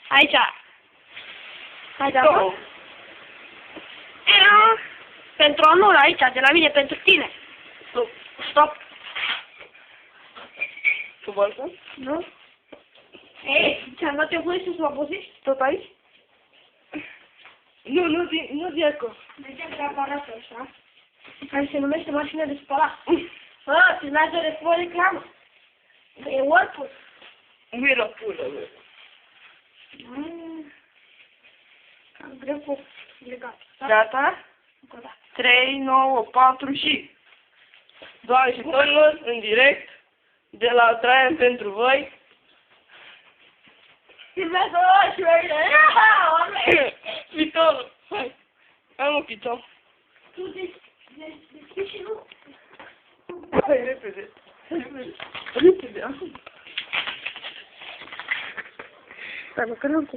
Aici. Hai de acolo. Pentru anul aici, de la mine, pentru tine. Stop. Stop. Tu baltă? Nu? Ei, ți-am dat eu voie să mă obosești? Tot aici? Nu de acolo. De ce că aparatul ăsta, care se numește mașină de spălat? Bă, ți n-ai de răspund reclamă. E Whirlpool. Whirlpool, bă. Cam greu cu legat. Gata? Încă o dată. 3, 9, 4 și... Doamne și domnilor, în direct, de la Traian pentru voi. Filmează ăla și mai Piton! Hai! Am un piton. Tu deschizi și nu. Hai, repede. Repede, acum. Stai, mă, că nu-mi